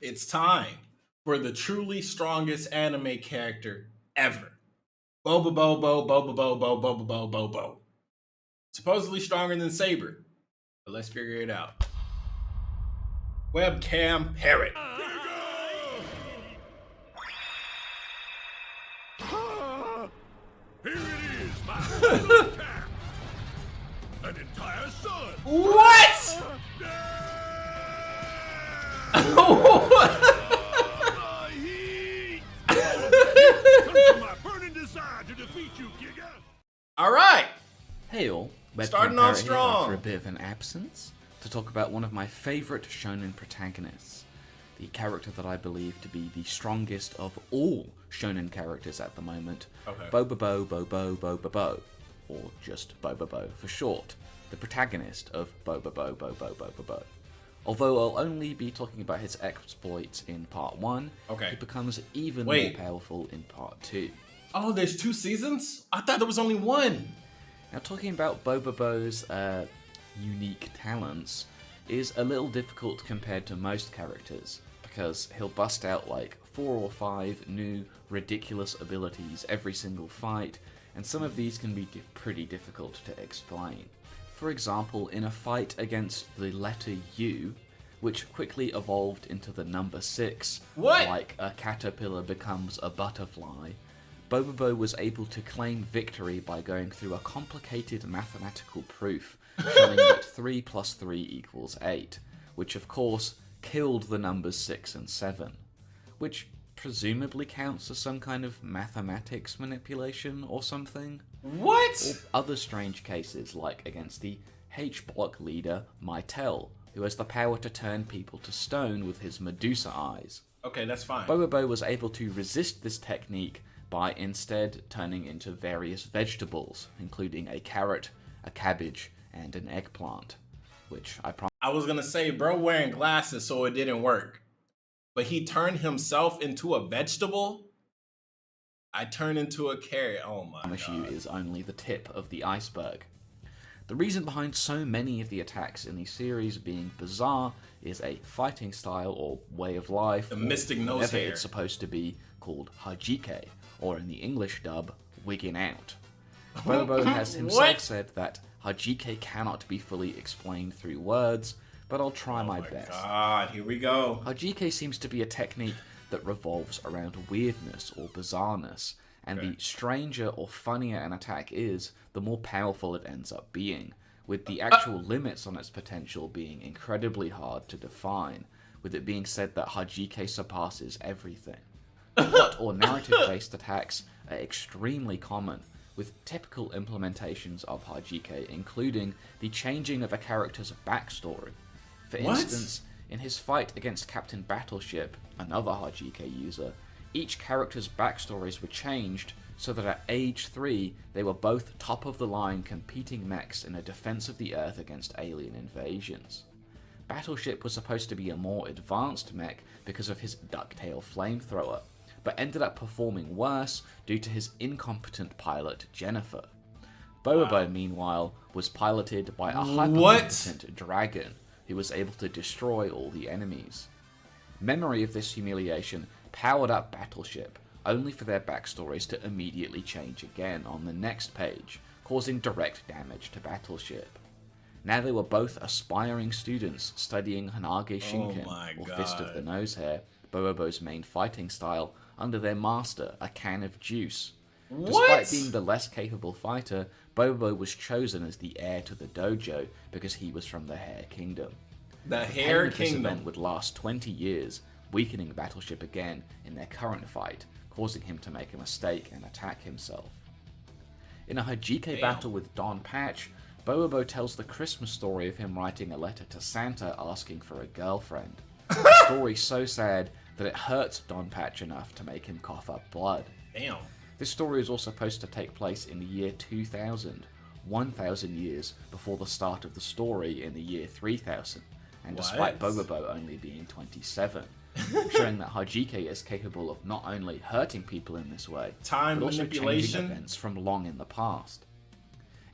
It's time for the truly strongest anime character ever. Bo-bobo-bo-bo-bobo-bo-bobo-bo-bo. Supposedly stronger than Saber, but let's figure it out. Webcam Parrot. Here it is, my final attack! An entire sun! What? My heat! Come to my burning desire to defeat you, Giga! All right. Hey all, Starting off Parrot here strong. after a bit of an absence to talk about one of my favourite shonen protagonists, the character that I believe to be the strongest of all shonen characters at the moment, Okay. bo-bobo-bo-bobo-bo-bobo, or just bo-bobo for short, the protagonist of bo-bobo-bo-bobo-bo-bobo. Although I'll only be talking about his exploits in part 1, Okay. he becomes even Wait. more powerful in part 2. Oh, there's 2 seasons? I thought there was only 1. Now, talking about Bobobo's unique talents is a little difficult compared to most characters, because he'll bust out like 4 or 5 new ridiculous abilities every single fight, and some of these can be pretty difficult to explain. For example, in a fight against the letter U, which quickly evolved into the number 6, What? like a caterpillar becomes a butterfly, Bobobo was able to claim victory by going through a complicated mathematical proof showing that 3 plus 3 equals 8, which of course killed the numbers 6 and 7, which presumably counts as some kind of mathematics manipulation or something. What? Or other strange cases, like against the H-block leader Mytel, who has the power to turn people to stone with his Medusa eyes. Okay, that's fine. Bobobo was able to resist this technique by instead turning into various vegetables, including a carrot, a cabbage, and an eggplant, which I was gonna say, bro wearing glasses, so it didn't work. But he turned himself into a vegetable? I turned into a carrot. Oh my promise you god. is only the tip of the iceberg. The reason behind so many of the attacks in the series being bizarre is a fighting style or way of life, The or mystic nose whatever hair. it's supposed to be, called Hajike, or in the English dub, wigging out. Bobo has himself What? said that Hajike cannot be fully explained through words, but I'll try my best. God, here we go. Hajike seems to be a technique that revolves around weirdness or bizarreness, and the stranger or funnier an attack is, the more powerful it ends up being, with the actual limits on its potential being incredibly hard to define, with it being said that Hajike surpasses everything. Plot or narrative-based attacks are extremely common, with typical implementations of Hajike including the changing of a character's backstory. For What? instance, in his fight against Captain Battleship, another Hajike user, each character's backstories were changed so that at age 3 they were both top-of-the-line competing mechs in a defense of the Earth against alien invasions. Battleship was supposed to be a more advanced mech because of his ducktail flamethrower, but ended up performing worse due to his incompetent pilot, Jennifer. Bobobo, meanwhile, was piloted by a hyper-competent dragon who was able to destroy all the enemies. Memory of this humiliation powered up Battleship, only for their backstories to immediately change again on the next page, causing direct damage to Battleship. Now they were both aspiring students studying Hanage Shinken, my or Fist of God. the Nose Hair, Bobobo's main fighting style, under their master, a can of juice. Despite being the less capable fighter, Bobobo was chosen as the heir to the dojo because he was from the Hair Kingdom. The The Hair pain of this Kingdom. event would last 20 years, weakening Battleship again in their current fight, causing him to make a mistake and attack himself. In a Hajike battle with Don Patch, Bobobo tells the Christmas story of him writing a letter to Santa asking for a girlfriend. A story so sad that it hurts Don Patch enough to make him cough up blood. Damn. This story is all supposed to take place in the year 2000, 1,000 years before the start of the story in the year 3000, and despite What? Bobobo only being 27, showing that Hajike is capable of not only hurting people in this way, Time but also changing manipulation. events from long in the past.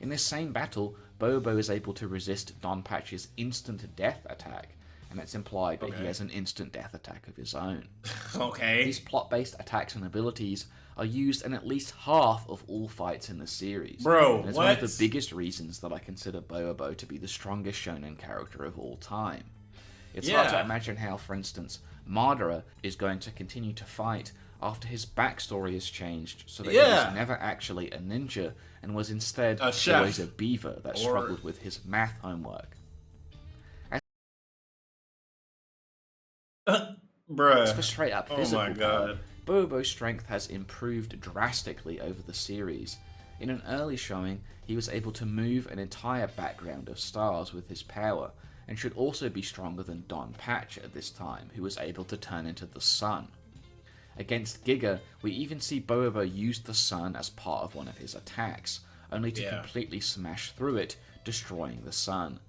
In this same battle, Bobobo is able to resist Don Patch's instant death attack, and it's implied that he Okay. has an instant death attack of his own. Okay. These plot-based attacks and abilities are used in at least half of all fights in the series. Bro, and it's what? one of the biggest reasons that I consider Bobobo to be the strongest shonen character of all time. It's hard to Yeah. imagine how, for instance, Madara is going to continue to fight after his backstory has changed so that he Yeah. was never actually a ninja and was instead A chef. always a beaver that Or- struggled with his math homework. Bruh. As for straight up Oh physical my power, God. Bobo's strength has improved drastically over the series. In an early showing, he was able to move an entire background of stars with his power, and should also be stronger than Don Patch at this time, who was able to turn into the sun. Against Giga, we even see Bobobo use the sun as part of one of his attacks, only to Yeah. completely smash through it, destroying the sun,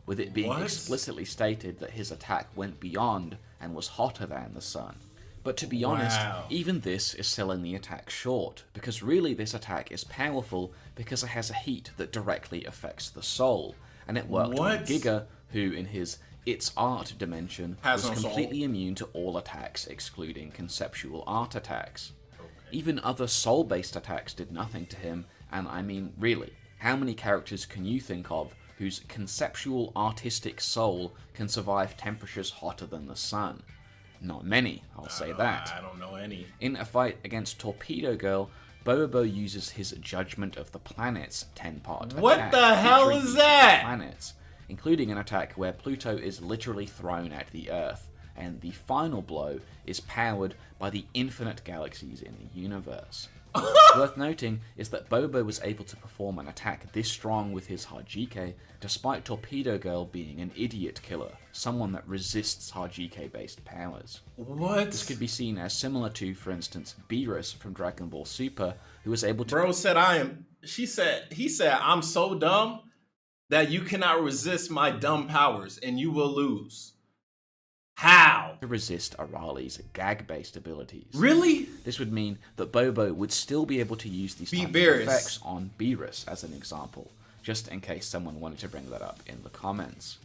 with it being What? explicitly stated that his attack went beyond and was hotter than the sun. But to be honest, Wow. even this is selling the attack short, because really this attack is powerful because it has a heat that directly affects the soul, and it worked on What? Giga, who in his It's Art dimension Has was no soul. completely immune to all attacks excluding conceptual art attacks. Even other soul-based attacks did nothing to him, and I mean, really, how many characters can you think of whose conceptual artistic soul can survive temperatures hotter than the sun? Not many, I'll say that. I don't know any. In a fight against Torpedo Girl, Bobobo uses his Judgment of the Planets 10-part What attack, the hell featuring is each of the that? planets, including an attack where Pluto is literally thrown at the Earth, and the final blow is powered by the infinite galaxies in the universe. Worth noting is that Bobo was able to perform an attack this strong with his Hajike, despite Torpedo Girl being an idiot killer, someone that resists Hajike-based powers. What? This could be seen as similar to, for instance, Beerus from Dragon Ball Super, who was able to Bro said he said, I'm so dumb that you cannot resist my dumb powers and you will lose. How? resist Arali's gag-based abilities. Really? This would mean that Bobo would still be able to use these types of Beerus. effects on Beerus as an example, just in case someone wanted to bring that up in the comments.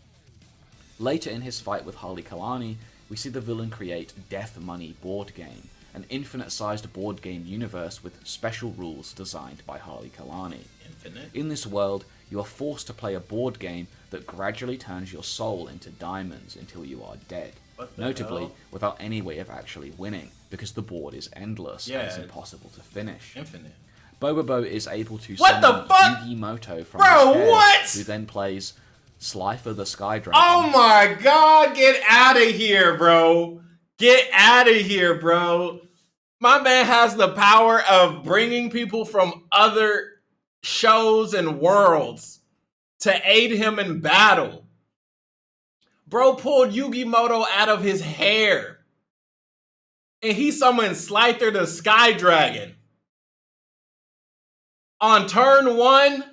Later in his fight with Harley Kalani, we see the villain create Death Money board game, an infinite-sized board game universe with special rules designed by Harley Kalani. Infinite? In this world, you are forced to play a board game that gradually turns your soul into diamonds until you are dead. What the Notably, hell? without any way of actually winning, because the board is endless and it's Yeah. impossible to finish. Infinite. Bobobo is able to What the summon fuck? Yugimoto from Bro, his head, what? who then plays Slifer the Sky Dragon. Oh my god, get out of here, bro. Get out of here, bro. My man has the power of bringing people from other shows and worlds to aid him in battle. Bro pulled Yugimoto out of his hair. And he summoned Slifer the Sky Dragon. On turn 1.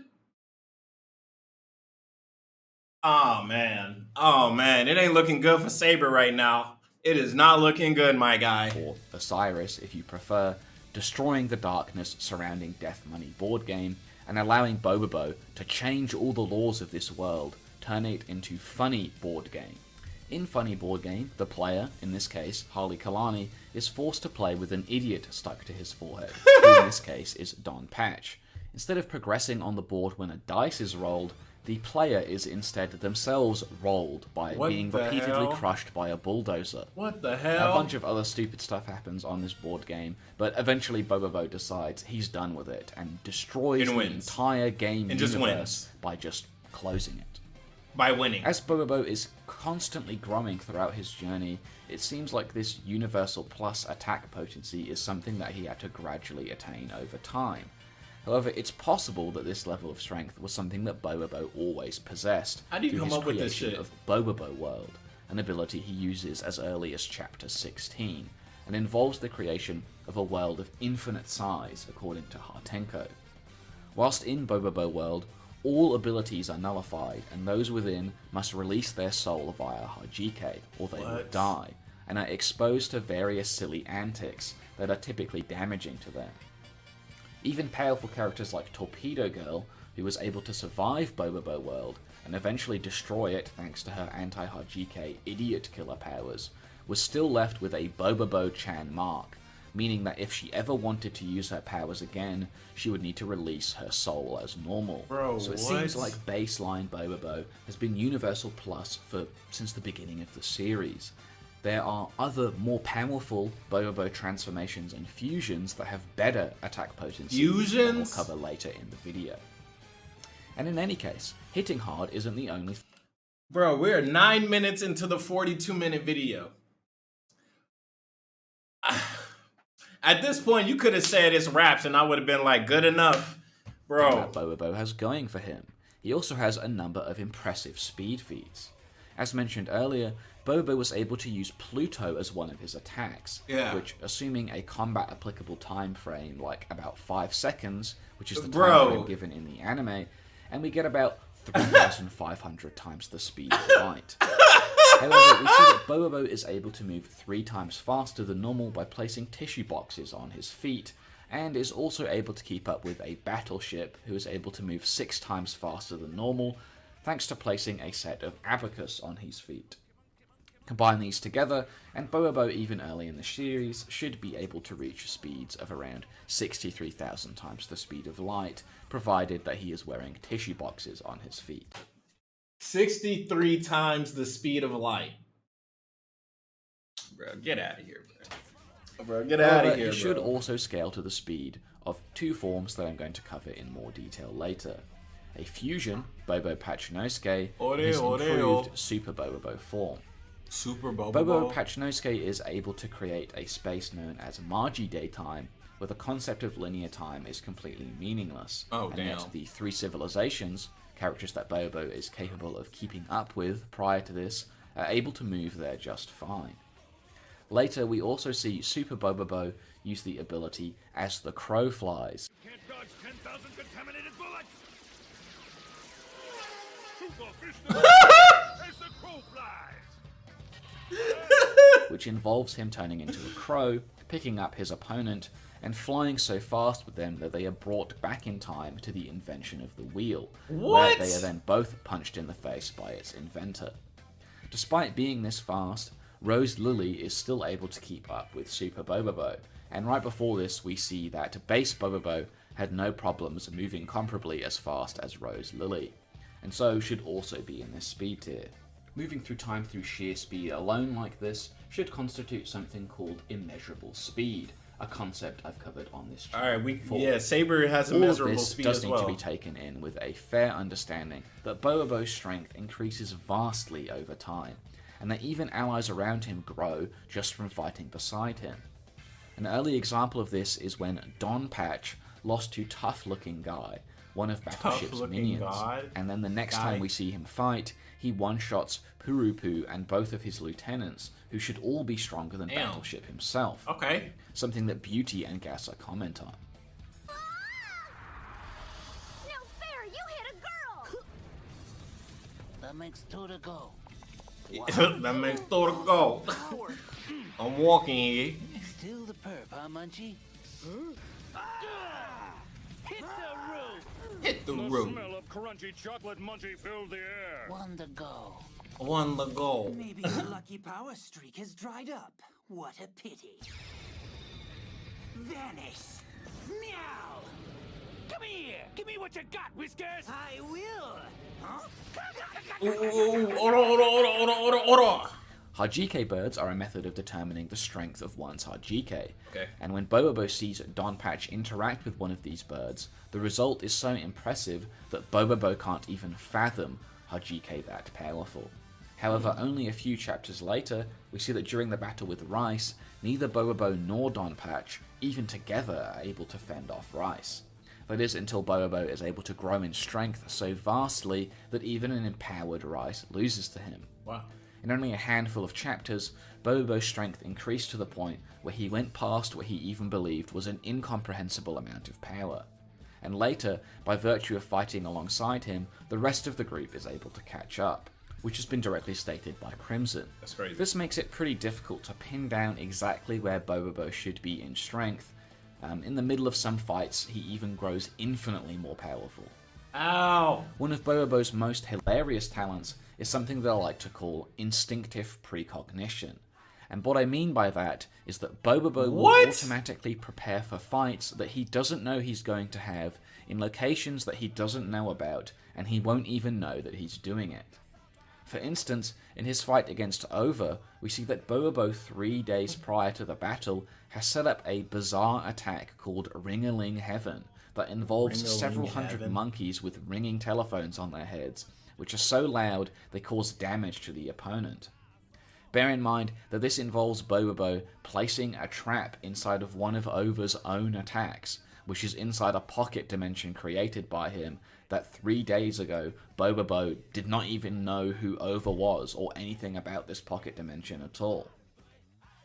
Oh man, it ain't looking good for Saber right now. It is not looking good, my guy. Or Osiris, if you prefer, destroying the darkness surrounding Death Money board game, and allowing Bobobo to change all the laws of this world, turning it into Funny board game. In Funny board game, the player, in this case Harley Kalani, is forced to play with an idiot stuck to his forehead, who in this case is Don Patch. Instead of progressing on the board when a dice is rolled, the player is instead themselves rolled by What being the repeatedly hell? crushed by a bulldozer. What the A hell? bunch of other stupid stuff happens on this board game, but eventually Bobobo decides he's done with it and destroys And the wins. entire game And just universe wins. by just closing it. By winning. As Bobobo is constantly growing throughout his journey, it seems like this Universal Plus attack potency is something that he had to gradually attain over time. However, it's possible that this level of strength was something that Bobobo always possessed. How do you through come his up with this creation shit? of Bobobo World, an ability he uses as early as Chapter 16, and involves the creation of a world of infinite size, according to Hartenko. Whilst in Bobobo World, all abilities are nullified, and those within must release their soul via Hajike, or they will What? die, and are exposed to various silly antics that are typically damaging to them. Even powerful characters like Torpedo Girl, who was able to survive Bobobo World, and eventually destroy it thanks to her anti-Hajike idiot killer powers, was still left with a bobobo-chan mark, meaning that if she ever wanted to use her powers again, she would need to release her soul as normal. Bro, so it seems like baseline bobobo has been Universal Plus since the beginning of the series. There are other more powerful bobobo transformations and fusions that have better attack potency that we'll cover later in the video. And in any case, hitting hard isn't the only... Bro, we're 9 minutes into the 42-minute video. At this point, you could have said it's raps and I would have been like, good enough, bro. That bobobo has going for him. He also has a number of impressive speed feats. As mentioned earlier, bobobo was able to use Pluto as one of his attacks, which, assuming a combat applicable time frame like about 5 seconds, which is the time frame given in the anime, and we get about 3,500 times the speed of light. However, we see that bobobo is able to move 3 times faster than normal by placing tissue boxes on his feet, and is also able to keep up with a battleship who is able to move 6 times faster than normal, thanks to placing a set of abacus on his feet. Combine these together, and bobobo, even early in the series, should be able to reach speeds of around 63,000 times the speed of light, provided that he is wearing tissue boxes on his feet. 63 times the speed of light. Bro, get out of here, bro. Get out of here, He should also scale to the speed of 2 forms that I'm going to cover in more detail later. A fusion, bobo-Pachinosuke, and his improved Super Bobobo form. Super bobobo. Bobo-Pachinosuke is able to create a space known as Margie Daytime, where the concept of linear time is completely meaningless. Yet the 3 civilizations, characters that bobobo is capable of keeping up with prior to this, are able to move there just fine. Later, we also see Super Bobobo use the ability As the Crow Flies. Can't dodge 10,000 contaminated bullets! Super fish as the crow flies! Which involves him turning into a crow, picking up his opponent, and flying so fast with them that they are brought back in time to the invention of the wheel, where they are then both punched in the face by its inventor. Despite being this fast, Rose Lily is still able to keep up with Super Bobobo, and right before this we see that base Bobobo had no problems moving comparably as fast as Rose Lily, and so should also be in this speed tier. Moving through time through sheer speed alone like this should constitute something called immeasurable speed, a concept I've covered on this channel. Alright, Saber has immeasurable speed as well. All of this does need to be taken in with a fair understanding that Bobobo's strength increases vastly over time, and that even allies around him grow just from fighting beside him. An early example of this is when Don Patch lost to Tough Looking Guy, one of Battleship's minions, and then the next time we see him fight, he one-shots Purupu and both of his lieutenants, who should all be stronger than Battleship himself. Okay. Something that Beauty and Gassa comment on. No fair, you hit a girl! That makes 2 to go. That makes 2 to go. I'm walking here. Still the perp, huh, Munchie? Hit the roof! Hit the The roof. smell of crunchy chocolate munchie filled the air. 1 to go. 1 to go. Maybe your lucky power streak has dried up. What a pity. Vanish. Meow. Come here! Give me what you got, Whiskers! I will. Huh? Ooh, ora. Hajike birds are a method of determining the strength of one's Hajike. Okay. And when Bobobo sees Don Patch interact with one of these birds, the result is so impressive that Bobobo can't even fathom Hajike that powerful. However, only a few chapters later, we see that during the battle with Rice, neither Bobobo nor Don Patch, even together, are able to fend off Rice. That is, until Bobobo is able to grow in strength so vastly that even an empowered Rice loses to him. Wow. In only a handful of chapters, Bobobo's strength increased to the point where he went past what he even believed was an incomprehensible amount of power. And later, by virtue of fighting alongside him, the rest of the group is able to catch up, which has been directly stated by Crimson. That's crazy. This makes it pretty difficult to pin down exactly where Bobobo should be in strength. In the middle of some fights, he even grows infinitely more powerful. Ow. One of Bobobo's most hilarious talents is something that I like to call instinctive precognition. And what I mean by that is that Bobobo will automatically prepare for fights that he doesn't know he's going to have in locations that he doesn't know about, and he won't even know that he's doing it. For instance, in his fight against Over, we see that Bobobo 3 days prior to the battle has set up a bizarre attack called Ring-a-Ling Heaven that involves several hundred monkeys with ringing telephones on their heads, which are so loud they cause damage to the opponent. Bear in mind that this involves Bobobo placing a trap inside of one of Over's own attacks, which is inside a pocket dimension created by him that 3 days ago Bobobo did not even know who Over was or anything about this pocket dimension at all.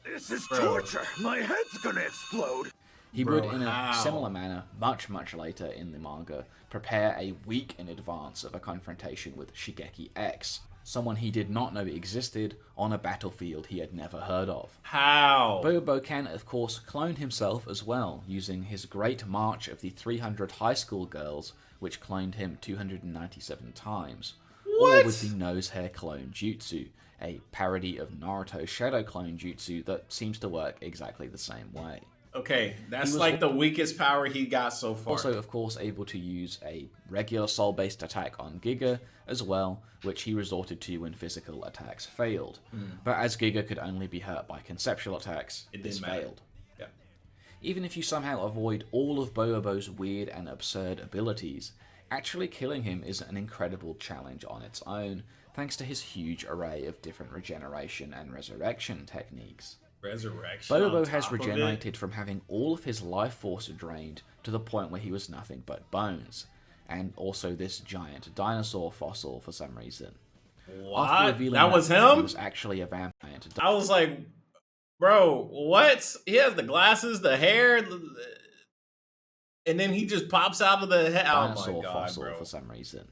This is torture. My head's gonna explode. He would, in a similar manner, much later in the manga, prepare a week in advance of a confrontation with Shigeki X, someone he did not know existed on a battlefield he had never heard of. How? Bobobo can, of course, clone himself as well, using his Great March of the 300 High School Girls, which cloned him 297 times. Or with the Nose Hair Clone Jutsu, a parody of Naruto's Shadow Clone Jutsu that seems to work exactly the same way. Okay, that's like the weakest power he got so far. Also, of course, able to use a regular soul-based attack on Giga as well, which he resorted to when physical attacks failed. But as Giga could only be hurt by conceptual attacks, this failed. Yeah. Even if you somehow avoid all of Bobobo's weird and absurd abilities, actually killing him is an incredible challenge on its own, thanks to his huge array of different regeneration and resurrection techniques. Resurrection. Bobobo has regenerated from having all of his life force drained to the point where he was nothing but bones, and also this giant dinosaur fossil for some reason. What? That was him? He was actually a vampire. I was like, bro, what? He has the glasses, the hair, and then he just pops out of the head. Dinosaur oh my God, fossil bro. for some reason.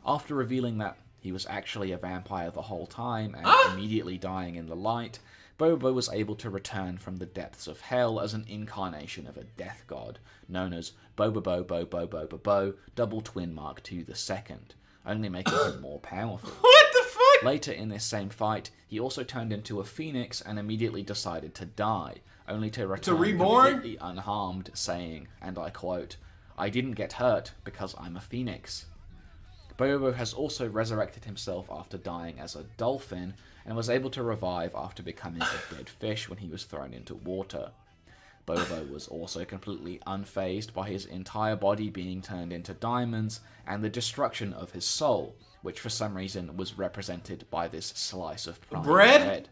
After revealing that he was actually a vampire the whole time and immediately dying in the light, Bobobo was able to return from the depths of hell as an incarnation of a death god, known as bo-bobo-bo-bobo-bo, double twin Mark II the Second, only making him more powerful. What the fuck? Later in this same fight, he also turned into a phoenix and immediately decided to die, only to return completely unharmed, saying, and I quote, "I didn't get hurt because I'm a phoenix." Bobobo has also resurrected himself after dying as a dolphin, and was able to revive after becoming a dead fish when he was thrown into water. Bobobo was also completely unfazed by his entire body being turned into diamonds, and the destruction of his soul, which for some reason was represented by this slice of prime bread.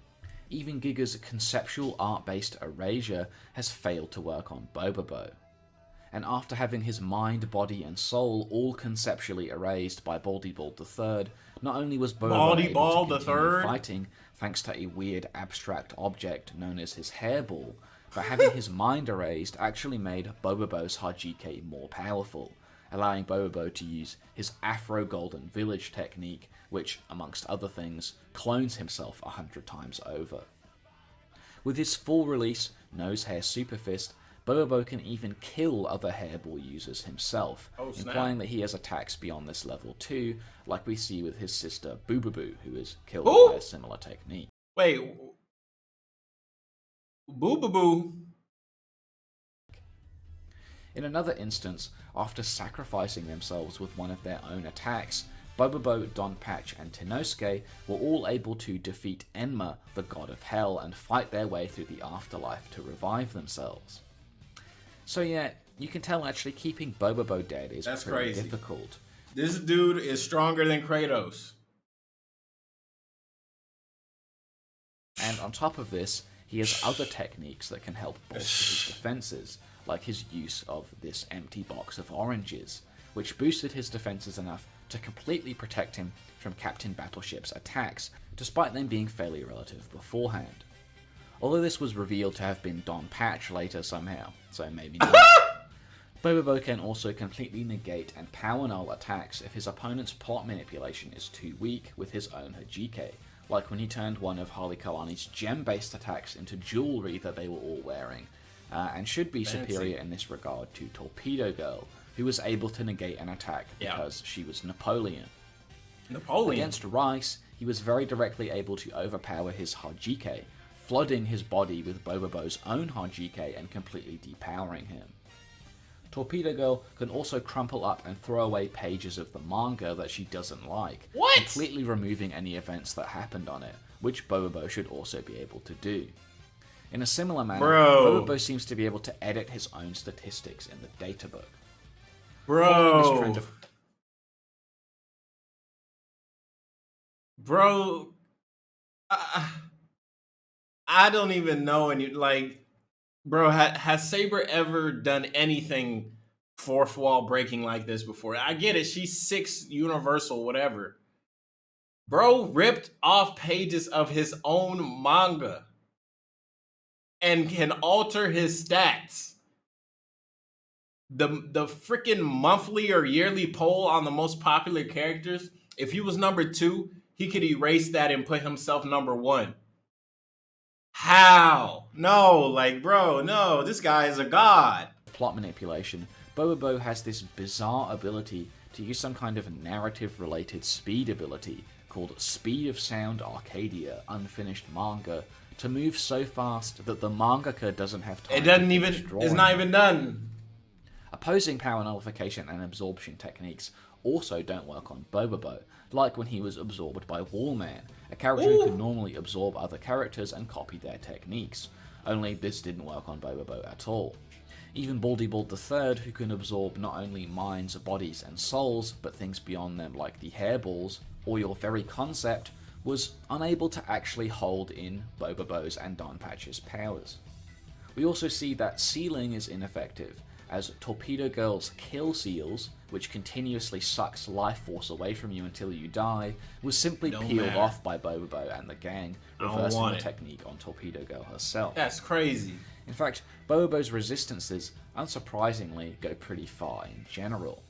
Even Giga's conceptual art-based erasure has failed to work on Bobobo. And after having his mind, body, and soul all conceptually erased by Baldy Bald III, not only was Bobobo able to continue fighting thanks to a weird abstract object known as his hairball, but having his mind erased actually made Bobobo's Hajike more powerful, allowing Bobobo to use his Afro Golden Village technique, which, amongst other things, clones himself 100 times over. With his full release Nose Hair Super Fist, Bobobo can even kill other hairball users himself, implying that he has attacks beyond this level too, like we see with his sister Boobaboo, who is killed by a similar technique. Wait, Boobaboo? In another instance, after sacrificing themselves with one of their own attacks, Bobobo, Donpatch, and Tenosuke were all able to defeat Enma, the god of hell, and fight their way through the afterlife to revive themselves. So yeah, you can tell actually keeping Bobobo dead is pretty difficult. This dude is stronger than Kratos. And on top of this, he has other techniques that can help bolster his defenses, like his use of this empty box of oranges, which boosted his defenses enough to completely protect him from Captain Battleship's attacks, despite them being fairly relative beforehand. Although this was revealed to have been Donpatch later somehow, so maybe not. Bobobo can also completely negate and power null attacks if his opponent's plot manipulation is too weak with his own Hajike, like when he turned one of Harley Kalani's gem-based attacks into jewelry that they were all wearing, and should be superior in this regard to Torpedo Girl, who was able to negate an attack Yeah. because she was Napoleon. Napoleon. Against Rice, he was very directly able to overpower his Hajike, flooding his body with Bobobo's own Hajike and completely depowering him. Torpedo Girl can also crumple up and throw away pages of the manga that she doesn't like, What? completely removing any events that happened on it, which Bobobo should also be able to do. In a similar manner, Bro. Bobobo seems to be able to edit his own statistics in the databook. Following Bro. this trend of Bro. I don't even know any, like, bro, has Saber ever done anything fourth wall breaking like this before? I get it, she's 6 universal, whatever. Bro ripped off pages of his own manga and can alter his stats. The freaking monthly or yearly poll on the most popular characters, if he was number 2, he could erase that and put himself number 1. How? No, like, bro, no, this guy is a god. plot manipulation, Bobobo has this bizarre ability to use some kind of narrative-related speed ability called Speed of Sound Arcadia Unfinished Manga to move so fast that the mangaka doesn't have time It doesn't to even, finish it's drawing. not even done. Opposing power nullification and absorption techniques also don't work on Bobobo, like when he was absorbed by Wallman, a character who could normally absorb other characters and copy their techniques, only this didn't work on Bobobo at all. Even Baldy Bald III, who can absorb not only minds, bodies, and souls, but things beyond them like the hairballs, or your very concept, was unable to actually hold in Bobobo's and Donpatch's powers. We also see that sealing is ineffective, as Torpedo Girl's Kill Seals, which continuously sucks life force away from you until you die, was simply Don't peeled matter. off by Bobobo and the gang, I don't reversing want the it. technique on Torpedo Girl herself. That's crazy. In fact, Bobobo's resistances, unsurprisingly, go pretty far in general.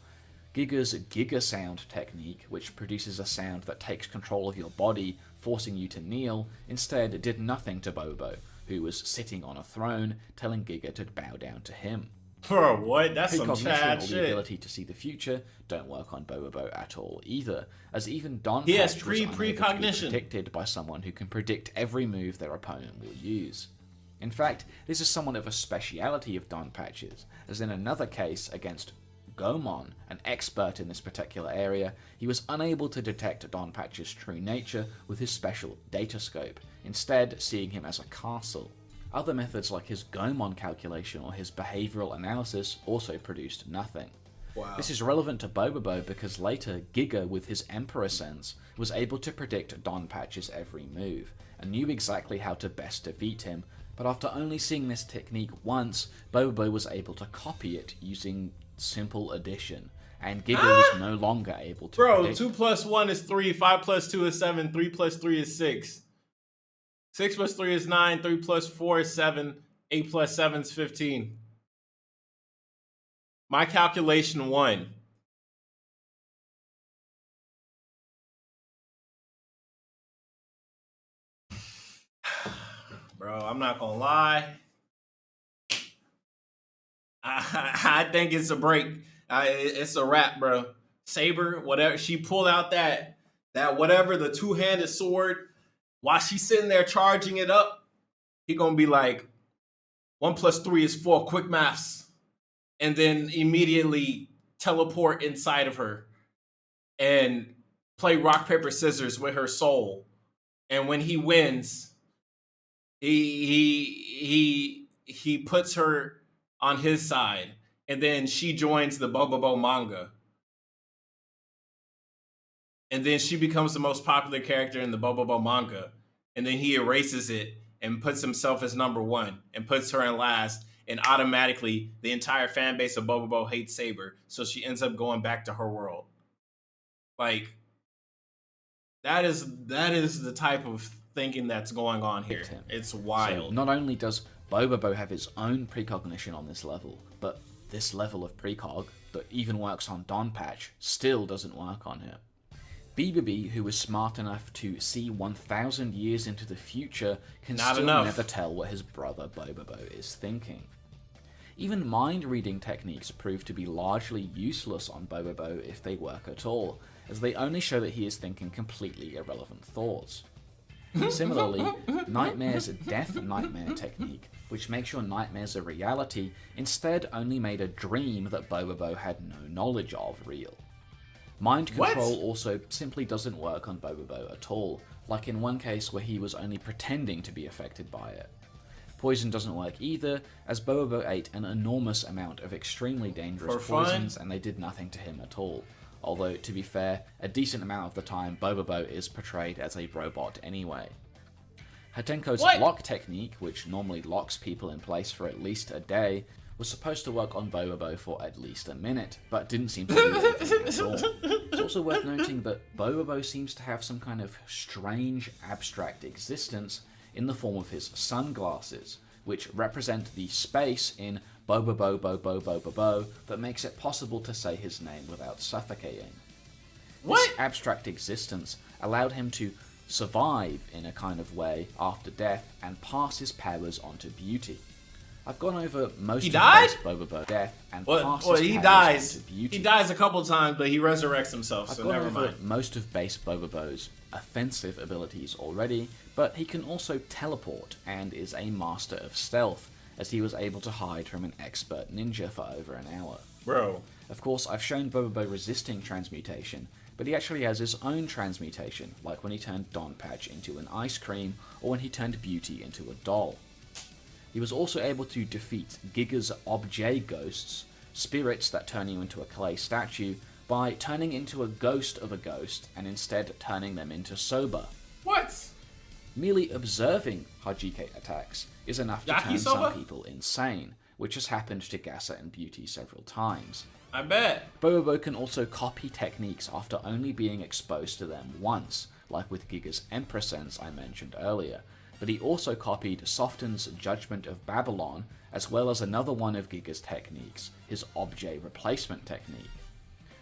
Giga's Giga Sound technique, which produces a sound that takes control of your body, forcing you to kneel, instead did nothing to Bobobo, who was sitting on a throne, telling Giga to bow down to him. Bro, what? That's some Precognition Chad or the shit. ability to see the future don't work on Bobobo at all either, as even Don He has Patch was unable to be precognition. predicted by someone who can predict every move their opponent will use. In fact, this is somewhat of a speciality of Don Patch's, as in another case against Gomon, an expert in this particular area, he was unable to detect Don Patch's true nature with his special datascope, instead seeing him as a castle. Other methods like his Gomon calculation or his behavioral analysis also produced nothing. Wow. This is relevant to Bobobo because later Giga, with his Emperor sense, was able to predict Don Patch's every move, and knew exactly how to best defeat him, but after only seeing this technique once, Bobobo was able to copy it using simple addition, and Giga was no longer able to Bro, predict. 2 plus 1 is 3, 5 plus 2 is 7, 3 plus 3 is 6. 6 plus 3 is 9, 3 plus 4 is 7, 8 plus 7 is 15. My calculation won. Bro, I'm not gonna lie. I think it's a break. It's a wrap, bro. Saber, whatever. She pulled out that whatever, the two-handed sword. While she's sitting there charging it up, he gonna be like, 1 plus 3 is 4, quick maths. And then immediately teleport inside of her and play rock, paper, scissors with her soul. And when he wins, he puts her on his side. And then she joins the bo-bobo manga. And then she becomes the most popular character in the bo-bobo manga. And then he erases it and puts himself as number 1 and puts her in last. And automatically, the entire fan base of bo-bobo hates Saber. So she ends up going back to her world. Like, that is the type of thinking that's going on here. It's wild. So not only does Bobobo have his own precognition on this level, but this level of precog that even works on Don Patch still doesn't work on him. BBB, who was smart enough to see 1,000 years into the future, can Not still enough. never tell what his brother Bobobo is thinking. Even mind-reading techniques prove to be largely useless on Bobobo if they work at all, as they only show that he is thinking completely irrelevant thoughts. Similarly, Nightmare's Death Nightmare technique, which makes your nightmares a reality, instead only made a dream that Bobobo had no knowledge of real. Mind control also simply doesn't work on Bobobo at all, like in one case where he was only pretending to be affected by it. Poison doesn't work either, as Bobobo ate an enormous amount of extremely dangerous poisons and they did nothing to him at all. Although, to be fair, a decent amount of the time Bobobo is portrayed as a robot anyway. Hatenko's lock technique, which normally locks people in place for at least a day, was supposed to work on Bobobo for at least a minute, but didn't seem to do anything at all. It's also worth noting that Bobobo seems to have some kind of strange abstract existence in the form of his sunglasses, which represent the space in bo-bobo-bo-bobo-bo that makes it possible to say his name without suffocating. This abstract existence allowed him to survive in a kind of way after death and pass his powers on to Beauty. I've gone over most of base Bobobo death and pass his powers on to Beauty. He dies a couple times, but he resurrects himself, so I've never gone over mind. most of base Bobobo's offensive abilities already, but he can also teleport and is a master of stealth, as he was able to hide from an expert ninja for over an hour. Bro. Of course, I've shown Bobobo resisting transmutation, but he actually has his own transmutation, like when he turned Don Patch into an ice cream, or when he turned Beauty into a doll. He was also able to defeat Giga's objet ghosts, spirits that turn you into a clay statue, by turning into a ghost of a ghost and instead turning them into soba. What? Merely observing Hajike attacks is enough to turn some people insane, which has happened to Gasa and Beauty several times. I bet. Bobobo can also copy techniques after only being exposed to them once, like with Giga's Emperor Sense I mentioned earlier, but he also copied Soften's Judgment of Babylon, as well as another one of Giga's techniques, his objet replacement technique.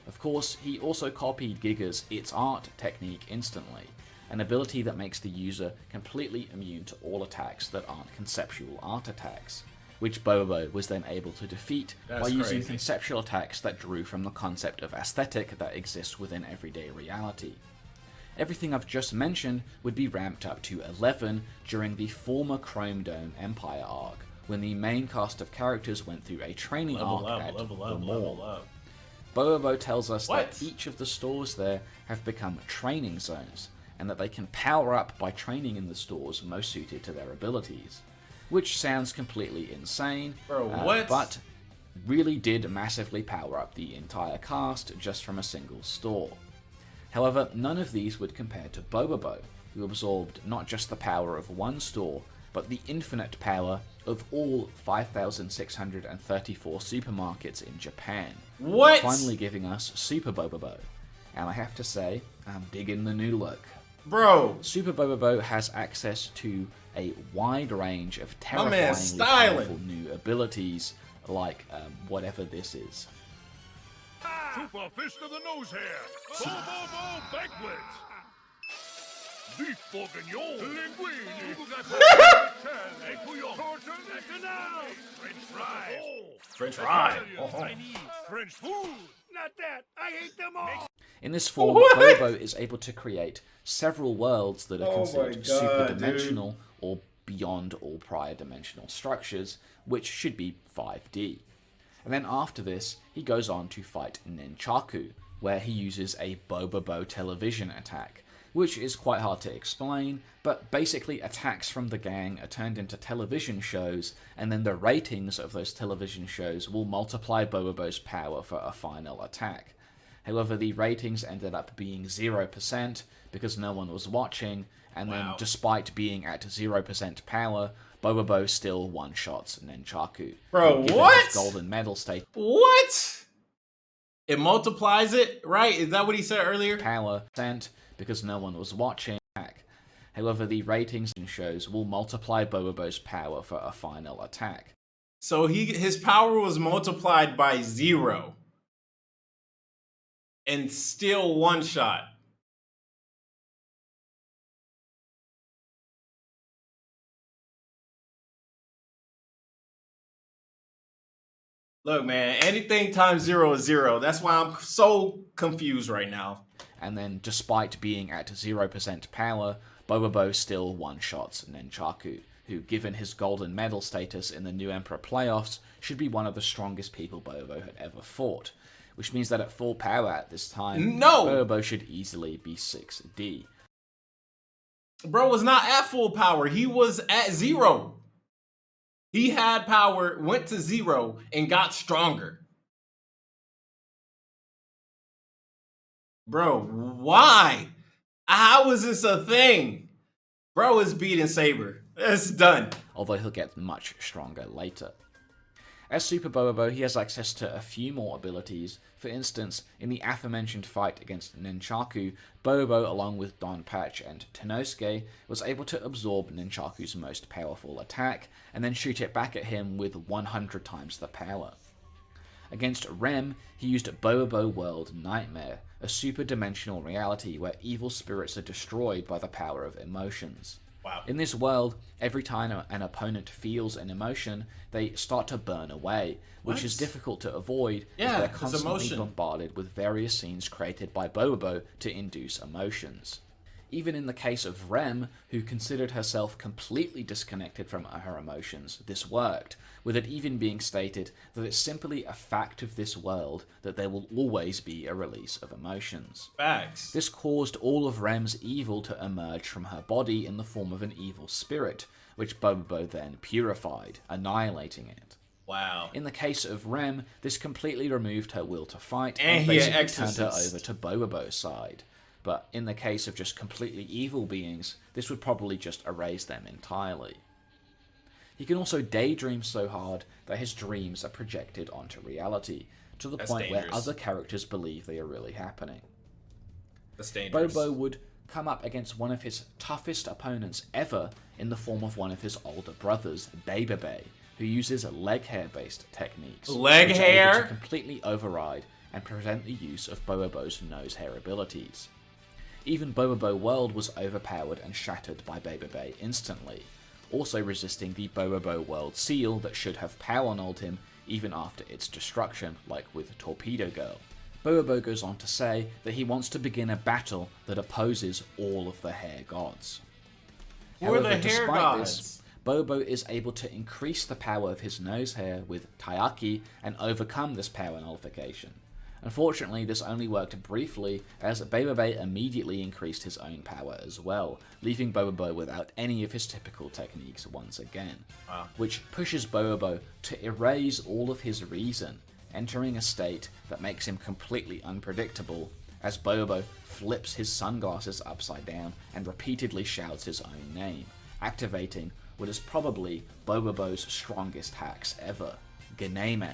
Of course, he also copied Giga's It's Art technique instantly, an ability that makes the user completely immune to all attacks that aren't conceptual art attacks, which Bobobo was then able to defeat by using conceptual attacks that drew from the concept of aesthetic that exists within everyday reality. Everything I've just mentioned would be ramped up to 11 during the former Chrome Dome Empire arc, when the main cast of characters went through a training arc at the Mall. Bobobo tells us that each of the stores there have become training zones, and that they can power up by training in the stores most suited to their abilities. Which sounds completely insane, but really did massively power up the entire cast just from a single store. However, none of these would compare to Bobobo, who absorbed not just the power of one store, but the infinite power of all 5,634 supermarkets in Japan. Finally giving us Super Bobobo. And I have to say, I'm digging the new look. Bro! Super Bobobo has access to a wide range of terrifyingly powerful new abilities, like whatever this is. Super Fist of the Nose Hair! Bo-bobo Banquet! Beef bourguignon! Linguine! French fries! French fry! Chinese! French food! Not that! I hate them all! In this form, Bobobo is able to create several worlds that are considered super-dimensional or beyond all prior dimensional structures, which should be 5D. And then after this, he goes on to fight Nunchaku, where he uses a bobobo television attack, which is quite hard to explain, but basically attacks from the gang are turned into television shows, and then the ratings of those television shows will multiply Bobobo's power for a final attack. However, the ratings ended up being 0% because no one was watching, and then despite being at 0% power, Bobobo still one-shots Nunchaku. Bro, what? Golden medal state. What? It multiplies it, right? Is that what he said earlier? Power sent because no one was watching. However, the ratings and shows will multiply Bobobo's power for a final attack. So his power was multiplied by 0. And still one shot. Look, man, anything times 0 is 0. That's why I'm so confused right now. And then, despite being at 0% power, Bobobo still one-shots Nunchaku, who, given his golden medal status in the New Emperor playoffs, should be one of the strongest people Bobobo had ever fought. Which means that at full power at this time, Bobobo should easily be 6D. Bro was not at full power. He was at 0. He had power, went to 0, and got stronger. Bro, why? How is this a thing? Bro is beating Saber. It's done. Although he'll get much stronger later. As Super Bobobo, he has access to a few more abilities. For instance, in the aforementioned fight against Nunchaku, Bobobo, along with Don Patch and Tenosuke, was able to absorb Nunchaku's most powerful attack, and then shoot it back at him with 100 times the power. Against Rem, he used Bobobo World Nightmare, a super-dimensional reality where evil spirits are destroyed by the power of emotions. Wow. In this world, every time an opponent feels an emotion, they start to burn away, which is difficult to avoid as they're constantly bombarded with various scenes created by Bobobo to induce emotions. Even in the case of Rem, who considered herself completely disconnected from her emotions, this worked, with it even being stated that it's simply a fact of this world that there will always be a release of emotions. Facts. This caused all of Rem's evil to emerge from her body in the form of an evil spirit, which Bobobo then purified, annihilating it. Wow. In the case of Rem, this completely removed her will to fight and basically turned her over to Bobobo's side. But in the case of just completely evil beings, this would probably just erase them entirely. He can also daydream so hard that his dreams are projected onto reality, to the point where other characters believe they are really happening. That's dangerous. Bobo would come up against one of his toughest opponents ever in the form of one of his older brothers, Bebe, who uses leg hair-based techniques. Leg which are hair? able to completely override and prevent the use of Bobobo's nose hair abilities. Even Bobobo World was overpowered and shattered by Bebe instantly, also resisting the Bobobo World seal that should have power-nulled him even after its destruction, like with Torpedo Girl. Bobobo goes on to say that he wants to begin a battle that opposes all of the hair gods. However, despite this, Bobo is able to increase the power of his nose hair with Taiyaki and overcome this power nullification. Unfortunately, this only worked briefly, as Bebe immediately increased his own power as well, leaving Bobobo without any of his typical techniques once again. Wow. Which pushes Bobobo to erase all of his reason, entering a state that makes him completely unpredictable, as Bobobo flips his sunglasses upside down and repeatedly shouts his own name, activating what is probably Bobobo's strongest hacks ever, Geneme.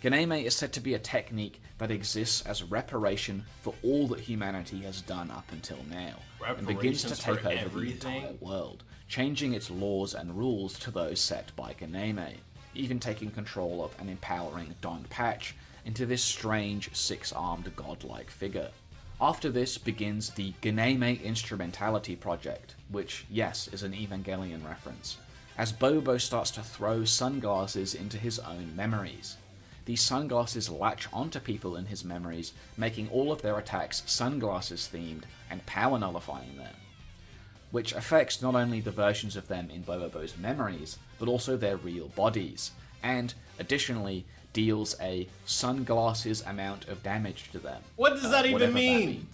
Geneme is said to be a technique that exists as reparation for all that humanity has done up until now, and begins to take over the entire world, changing its laws and rules to those set by Geneme, even taking control of and empowering Don Patch into this strange six-armed godlike figure. After this begins the Geneme Instrumentality Project, which, yes, is an Evangelion reference, as Bobobo starts to throw sunglasses into his own memories. These sunglasses latch onto people in his memories, making all of their attacks sunglasses themed and power nullifying them, which affects not only the versions of them in Bobobo's memories, but also their real bodies, and additionally deals a sunglasses amount of damage to them. What does that even mean?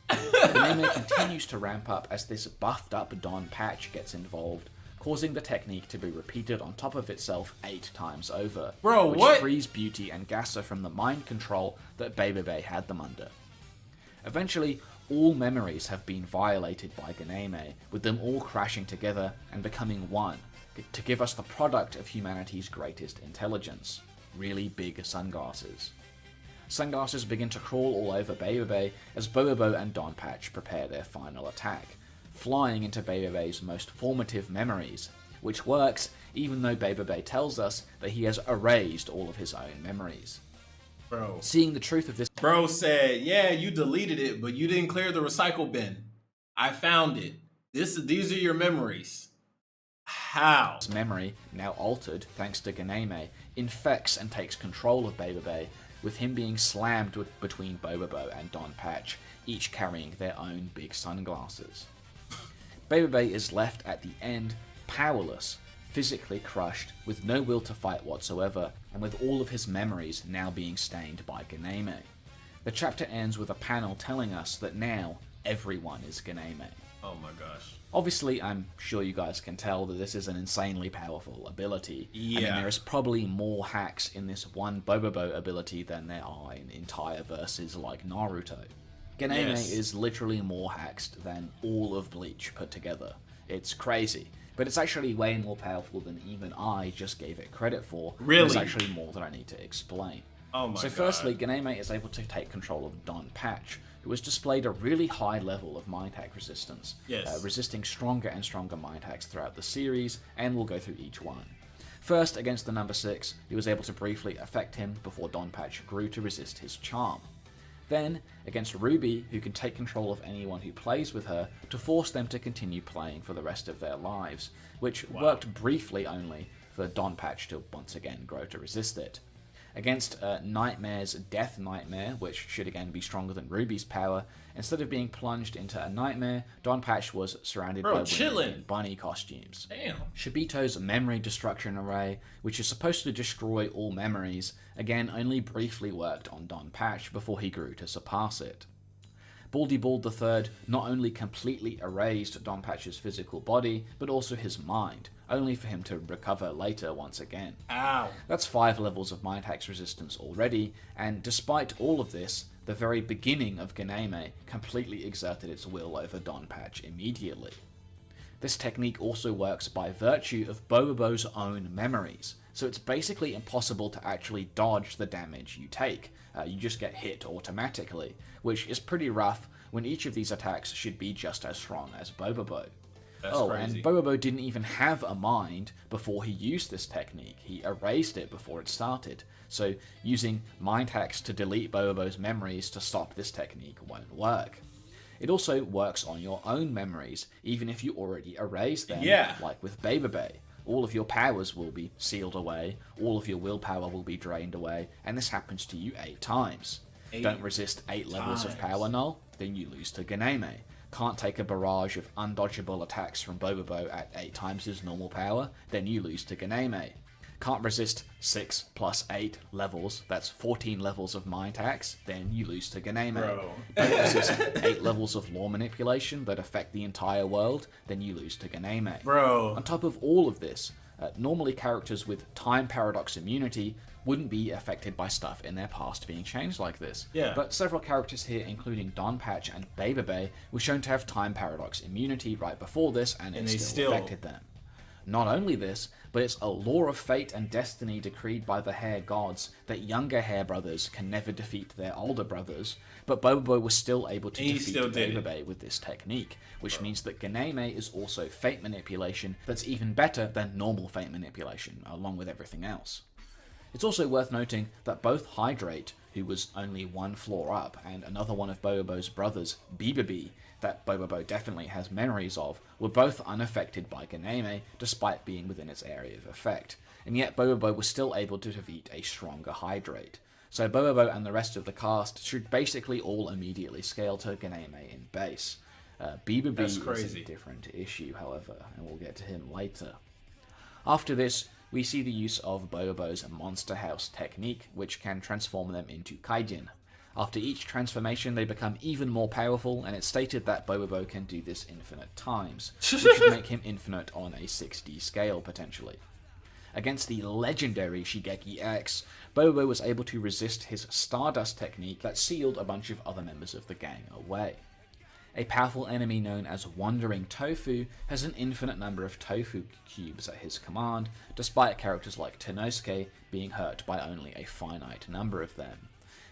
Geneme continues to ramp up as this buffed up Don Patch gets involved, causing the technique to be repeated on top of itself 8 times over, which frees Beauty and Gassa from the mind control that Bebe had them under. Eventually, all memories have been violated by Geneme, with them all crashing together and becoming one, to give us the product of humanity's greatest intelligence, really big sunglasses. Sunglasses begin to crawl all over Bebe as Bobobo and Don Patch prepare their final attack, flying into Bebe's most formative memories, which works even though Bebe tells us that he has erased all of his own memories. Bro. Seeing the truth of this... Bro said, yeah, you deleted it, but you didn't clear the recycle bin. I found it. These are your memories. How? His memory, now altered thanks to Geneme, infects and takes control of bo-bobo, with him being slammed between bo-bobo and Don Patch, each carrying their own big sunglasses. bo-bobo is left at the end powerless, physically crushed, with no will to fight whatsoever, and with all of his memories now being stained by Geneme. The chapter ends with a panel telling us that now everyone is Geneme. Oh my gosh. Obviously, I'm sure you guys can tell that this is an insanely powerful ability. Yeah. I mean, there is probably more hacks in this one bobobo ability than there are in entire verses like Naruto. Geneme is literally more hacks than all of Bleach put together. It's crazy. But it's actually way more powerful than even I just gave it credit for. Really? There's actually more that I need to explain. Oh my god. So firstly, Geneme is able to take control of Don Patch, who has displayed a really high level of mind hack resistance, resisting stronger and stronger mind hacks throughout the series, and we'll go through each one. First, against the number 6, he was able to briefly affect him before Don Patch grew to resist his charm. Then, against Ruby, who can take control of anyone who plays with her to force them to continue playing for the rest of their lives, which worked briefly only for Don Patch to once again grow to resist it. Against Nightmare's Death Nightmare, which should again be stronger than Ruby's power, instead of being plunged into a nightmare, Don Patch was surrounded by women in bunny costumes. Damn. Shibito's Memory Destruction Array, which is supposed to destroy all memories, again only briefly worked on Don Patch before he grew to surpass it. Baldy Bald III not only completely erased Don Patch's physical body, but also his mind, only for him to recover later once again. Ow. That's 5 levels of mind hacks resistance already, and despite all of this, the very beginning of Geneme completely exerted its will over Don Patch immediately. This technique also works by virtue of Bobobo's own memories, so it's basically impossible to actually dodge the damage you take. You just get hit automatically, which is pretty rough when each of these attacks should be just as strong as Bobobo. That's crazy. And Bobobo didn't even have a mind before he used this technique. He erased it before it started. So using mind hacks to delete Bobobo's memories to stop this technique won't work. It also works on your own memories, even if you already erased them, like with Bebe. All of your powers will be sealed away, all of your willpower will be drained away, and this happens to you 8 times. Don't resist 8 levels of power null, then you lose to Geneme. Can't take a barrage of undodgeable attacks from Bobobo at 8 times his normal power, then you lose to Geneme. Can't resist 6 plus 8 levels, that's 14 levels of mind hacks, then you lose to Geneme. Don't resist 8 levels of law manipulation that affect the entire world, then you lose to Geneme. On top of all of this, normally characters with time paradox immunity wouldn't be affected by stuff in their past being changed like this. But several characters here, including Don Patch and Bebe, were shown to have time paradox immunity right before this, and it still affected them. Not only this, but it's a law of fate and destiny decreed by the Hair Gods that younger Hair brothers can never defeat their older brothers, but Bobobo was still able to defeat Bebe with this technique, which means that Geneme is also fate manipulation that's even better than normal fate manipulation, along with everything else. It's also worth noting that both Hydrate, who was only 1 floor up, and another one of Bobobo's brothers, Bibabi, that Bobobo definitely has memories of, were both unaffected by Geneme, despite being within its area of effect, and yet Bobobo was still able to defeat a stronger Hydrate. So Bobobo and the rest of the cast should basically all immediately scale to Geneme in base. Bibabi is a different issue, however, and we'll get to him later. After this, we see the use of Bobobo's Monster House technique, which can transform them into Kaijin. After each transformation, they become even more powerful, and it's stated that Bobobo can do this infinite times, which would make him infinite on a 6D scale, potentially. Against the legendary Shigeki X, Bobobo was able to resist his Stardust technique that sealed a bunch of other members of the gang away. A powerful enemy known as Wandering Tofu has an infinite number of tofu cubes at his command, despite characters like Tenosuke being hurt by only a finite number of them.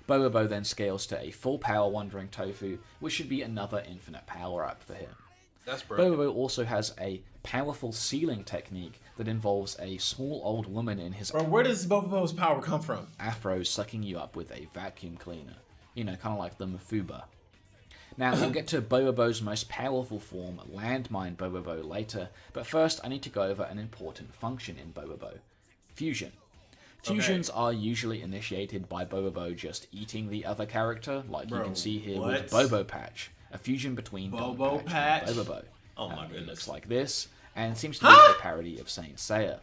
Bobobo then scales to a full power Wandering Tofu, which should be another infinite power up for him. That's broken. Bobobo also has a powerful sealing technique that involves a small old woman in his where does Bobobo's power come from? afro sucking you up with a vacuum cleaner. You know, kind of like the Mafuba. Now, we'll get to Bobobo's most powerful form, Landmine Bobobo, later, but first I need to go over an important function in Bobobo. Fusion. Fusions are usually initiated by Bobobo just eating the other character, like you can see here with Bobo Patch, a fusion between Bobo Don Patch and Bobobo. Oh my goodness. It looks like this, and seems to be a parody of Saint Seiya.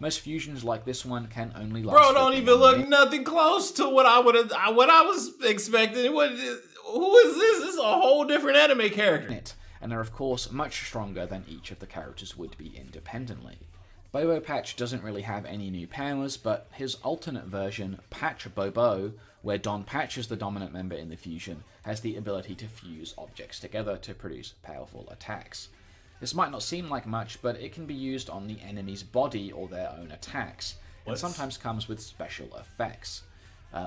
Most fusions like this one can only last. Bro, don't even look nothing close to what I was expecting. Who is this? This is a whole different anime character. And are of course much stronger than each of the characters would be independently. Bobo Patch doesn't really have any new powers, but his alternate version, Patch Bobo, where Don Patch is the dominant member in the fusion, has the ability to fuse objects together to produce powerful attacks. This might not seem like much, but it can be used on the enemy's body or their own attacks, and sometimes comes with special effects.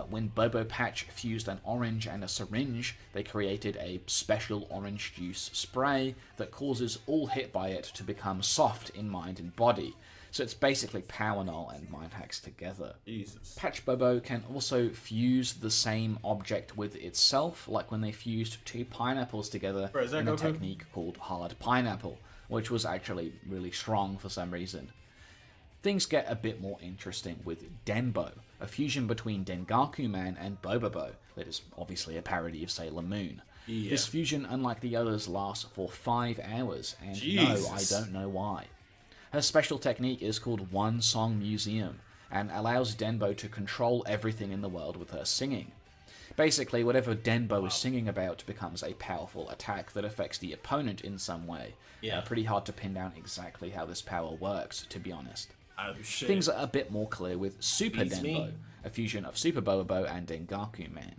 When Bobo Patch fused an orange and a syringe, they created a special orange juice spray that causes all hit by it to become soft in mind and body. So it's basically Power Null and Mind Hacks together. Jesus. Patch Bobo can also fuse the same object with itself, like when they fused two pineapples together in a technique called Hard Pineapple, which was actually really strong for some reason. Things get a bit more interesting with Denbo, a fusion between Dengaku Man and Bobobo that is obviously a parody of Sailor Moon. Yeah. This fusion, unlike the others, lasts for 5 hours, and no, I don't know why. Her special technique is called One Song Museum, and allows Denbo to control everything in the world with her singing. Basically, whatever Denbo is singing about becomes a powerful attack that affects the opponent in some way. Yeah. Pretty hard to pin down exactly how this power works, to be honest. Things are a bit more clear with Super Denbo, a fusion of Super Bobobo and Dengaku Man.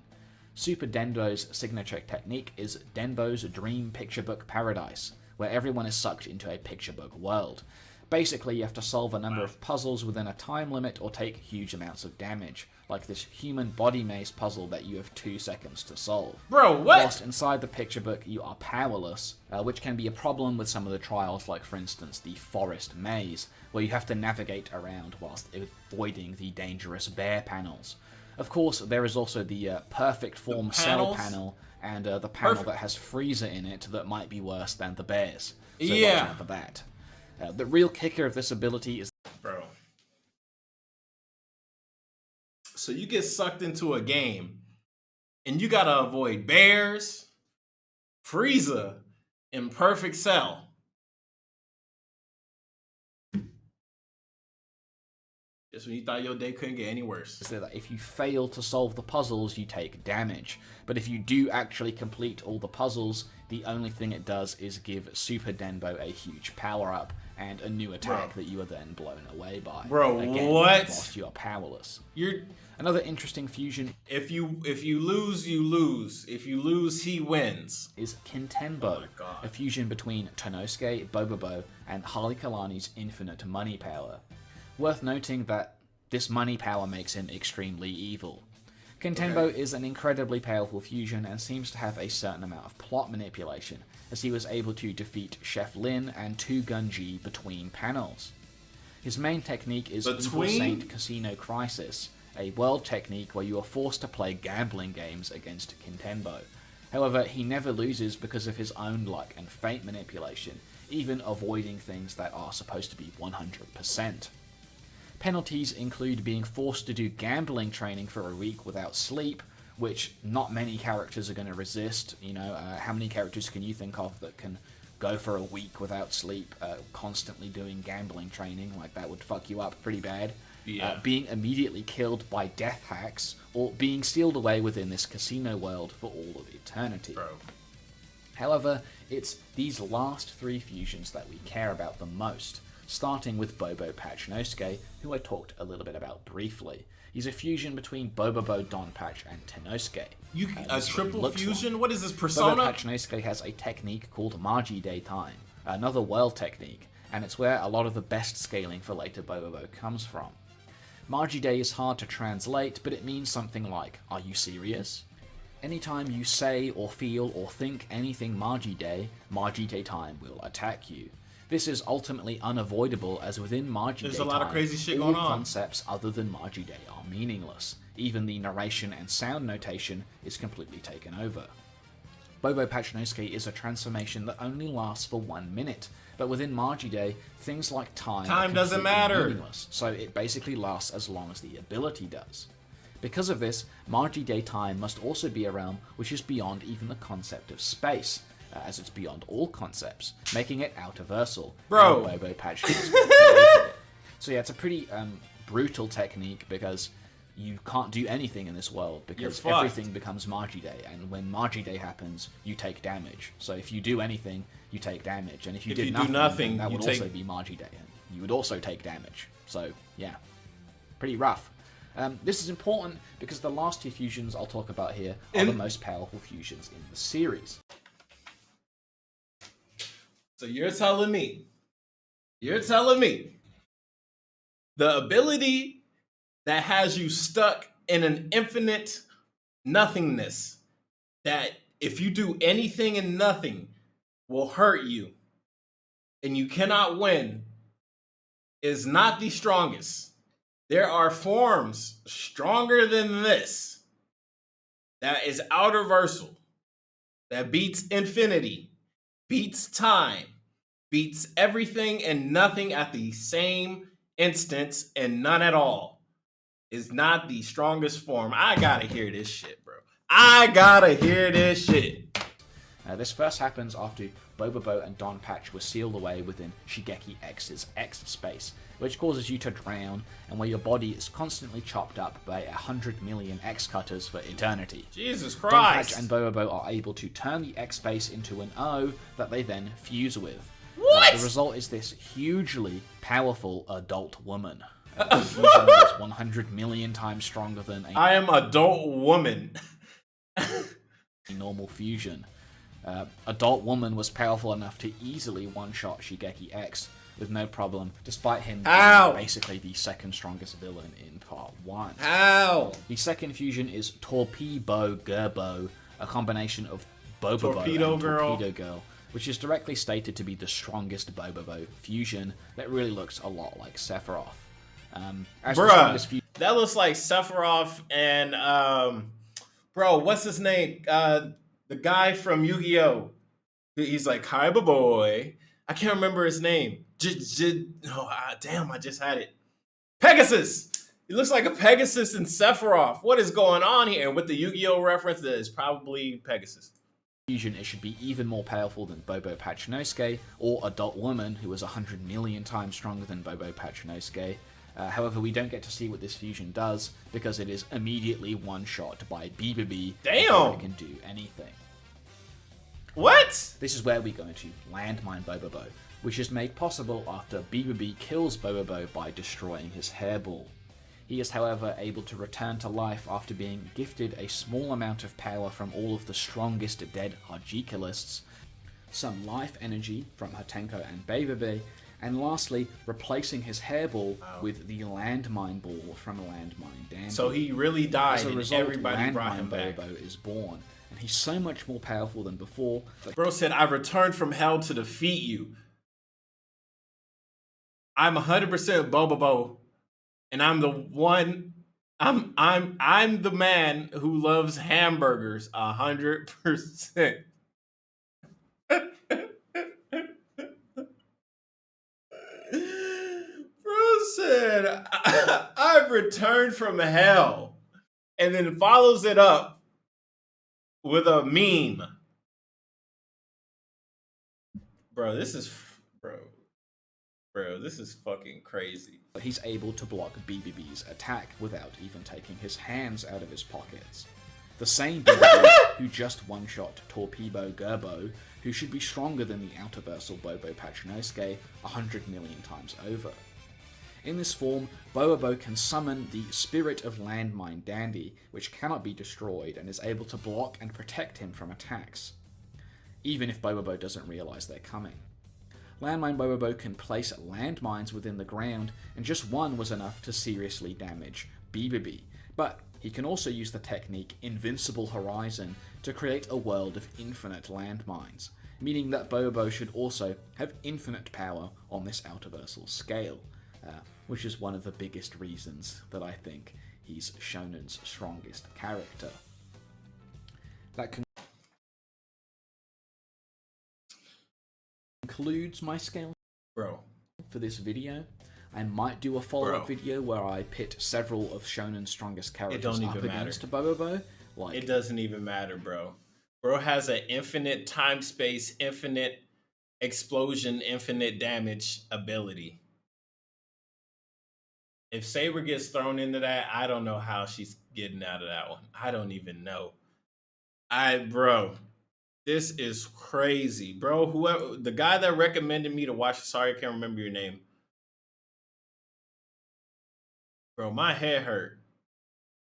Super Denbo's signature technique is Denbo's Dream Picture Book Paradise, where everyone is sucked into a picture book world. Basically, you have to solve a number of puzzles within a time limit or take huge amounts of damage, like this human body maze puzzle that you have 2 seconds to solve. Bro, what? Whilst inside the picture book, you are powerless, which can be a problem with some of the trials, like for instance the forest maze, where you have to navigate around whilst avoiding the dangerous bear panels. Of course, there is also the perfect form cell panel, and the panel that has Frieza in it that might be worse than the bears. So watch out for that. The real kicker of this ability is... Bro. So you get sucked into a game, and you gotta avoid bears, Frieza, and Perfect Cell. Just when you thought your day couldn't get any worse. So that if you fail to solve the puzzles, you take damage. But if you do actually complete all the puzzles, the only thing it does is give Super Denbo a huge power-up and a new attack that you are then blown away by. Bro, again, what? Whilst you are powerless. You're... Another interesting fusion... If you lose, you lose. If you lose, he wins. ...is Kintenbo, a fusion between Tonosuke, Bobobo, and Halikalani's infinite money power. Worth noting that this money power makes him extremely evil. Kintenbo is an incredibly powerful fusion and seems to have a certain amount of plot manipulation, as he was able to defeat Chef Lin and 2 Gunji between panels. His main technique is Evil Saint Casino Crisis, a world technique where you are forced to play gambling games against Kintenbo. However, he never loses because of his own luck and fate manipulation, even avoiding things that are supposed to be 100%. Penalties include being forced to do gambling training for a week without sleep, which not many characters are going to resist. You know, how many characters can you think of that can go for a week without sleep, constantly doing gambling training? Like, that would fuck you up pretty bad. Yeah. Being immediately killed by death hacks, or being sealed away within this casino world for all of eternity. Bro. However, it's these last 3 fusions that we care about the most, starting with Bobo Patch Nosuke, who I talked a little bit about briefly. He's a fusion between Bobobo, Don Patch, and Tenosuke. A triple fusion? What is this, Persona? Bobo Patch Nosuke has a technique called Magi Day Time, another world technique, and it's where a lot of the best scaling for later Bobobo comes from. Magi Day is hard to translate, but it means something like, are you serious? Anytime you say or feel or think anything Magi Day Time will attack you. This is ultimately unavoidable, as within Magi Day There's a lot of crazy shit going on. Concepts other than Magi Day are meaningless. Even the narration and sound notation is completely taken over. Bobo-Pachinosuke is a transformation that only lasts for 1 minute, but within Margie, things like time are doesn't completely matter. meaningless, so it basically lasts as long as the ability does. Because of this, Margie time must also be a realm which is beyond even the concept of space, as it's beyond all concepts, making it outerversal. Bro. And Bobo-Pachinosuke created it. So yeah, it's a pretty brutal technique because you can't do anything in this world because everything becomes Margie Day, and when Margie Day happens, you take damage. So if you do anything, you take damage, and if you do nothing, that would also be Margie Day, and you would also take damage. So yeah, pretty rough. This is important because the last two fusions I'll talk about here are the most powerful fusions in the series. So you're telling me the ability that has you stuck in an infinite nothingness, that if you do anything and nothing will hurt you and you cannot win, is not the strongest. There are forms stronger than this that is outerversal, that beats infinity, beats time, beats everything and nothing at the same instance, and none at all. Is not the strongest form. I gotta hear this shit, bro. I gotta hear this shit. This first happens after Bobobo and Don Patch were sealed away within Shigeki X's X space, which causes you to drown, and where your body is constantly chopped up by 100 million X cutters for eternity. Jesus Don Christ. Patch and Bobobo are able to turn the X space into an O that they then fuse with. What? The result is this hugely powerful adult woman. The fusion is 100 million times stronger than I am adult woman. a normal fusion. Adult woman was powerful enough to easily one-shot Shigeki X with no problem, despite him being basically the second strongest villain in part 1. How? The second fusion is Torpedo-Bo, a combination of Bobobo Torpedo and Girl. Torpedo Girl, which is directly stated to be the strongest Bobobo fusion that really looks a lot like Sephiroth. Bruh, that looks like Sephiroth and bro, what's his name? The guy from Yu-Gi-Oh! He's like Kaiba boy. I can't remember his name. Damn, I just had it. Pegasus. He looks like a Pegasus and Sephiroth. What is going on here? And with the Yu-Gi-Oh! Reference, that is probably Pegasus. Fusion, it should be even more powerful than Bobo-Pachinosuke, or Adult Woman, who is 100 million times stronger than Bobo-Pachinosuke. However, we don't get to see what this fusion does, because it is immediately one-shot by BBB before it can do anything. What? This is where we go into Landmine Bobobo, which is made possible after BBB kills Bobobo by destroying his hairball. He is, however, able to return to life after being gifted a small amount of power from all of the strongest dead Hajike lists, some life energy from Hatenko and BBB, and lastly, replacing his hairball with the Landmine ball from Landmine Dandy. So he really died, As a and result, everybody brought him Landmine back. Bobo is born, and he's so much more powerful than before. Bro said, "I returned from hell to defeat you. I'm 100% bobobo, and I'm the one. I'm the man who loves hamburgers 100%." Bro said, "I've returned from hell," and then follows it up with a meme. Bro, this is fucking crazy. He's able to block BBB's attack without even taking his hands out of his pockets. The same BBB who just one-shot Torpedo-Gerbo, who should be stronger than the outerversal Bobo-Pachinosuke 100 million times over. In this form, Bobobo can summon the Spirit of Landmine Dandy, which cannot be destroyed and is able to block and protect him from attacks, even if Bobobo doesn't realize they're coming. Landmine Bobobo can place landmines within the ground, and just one was enough to seriously damage BBB, but he can also use the technique Invincible Horizon to create a world of infinite landmines, meaning that Bobobo should also have infinite power on this outerversal scale, which is one of the biggest reasons that I think he's Shonen's strongest character. That concludes my scale Bro. for this video. I might do a follow-up video where I pit several of Shonen's strongest characters up against bo-bobo. Like, it doesn't even matter, bro. Bro has an infinite time space, infinite explosion, infinite damage ability. If Saber gets thrown into that, I don't know how she's getting out of that one. I don't even know. Bro, this is crazy, bro. Whoever, the guy that recommended me to watch, sorry, I can't remember your name. Bro, my head hurt.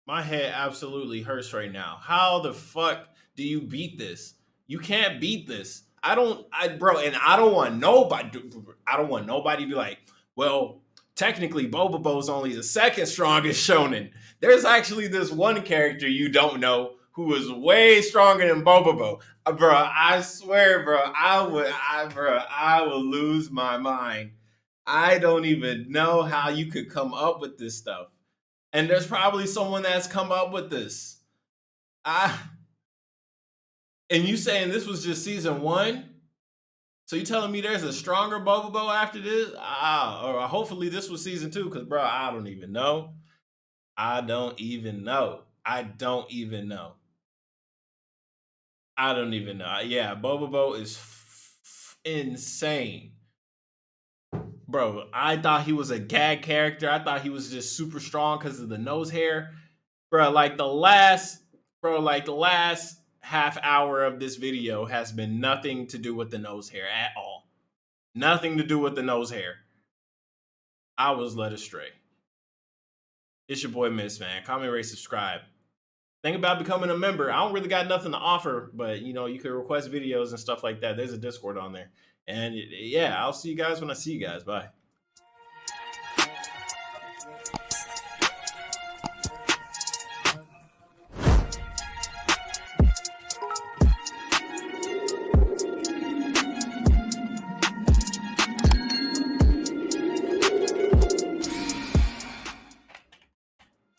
My head absolutely hurts right now. How the fuck do you beat this? You can't beat this. Bro, and I don't want nobody to be like, well, technically Bobobo's only the second strongest shonen. There's actually this one character you don't know who is way stronger than Bobobo. Bro, I swear, bro, I will lose my mind. I don't even know how you could come up with this stuff. And there's probably someone that's come up with this. And you saying this was just season 1? So you telling me there's a stronger bobobo after this? Or hopefully this was season 2, because, bro, I don't even know. I don't even know. Yeah, bobobo is insane. Bro, I thought he was a gag character. I thought he was just super strong because of the nose hair. Bro, like the last half hour of this video has been nothing to do with the nose hair at all. Nothing to do with the nose hair. I was led astray. It's your boy Miss, man. Comment, rate, subscribe. Think about becoming a member. I don't really got nothing to offer, but you know, you can request videos and stuff like that. There's a Discord on there. And yeah, I'll see you guys when I see you guys. Bye.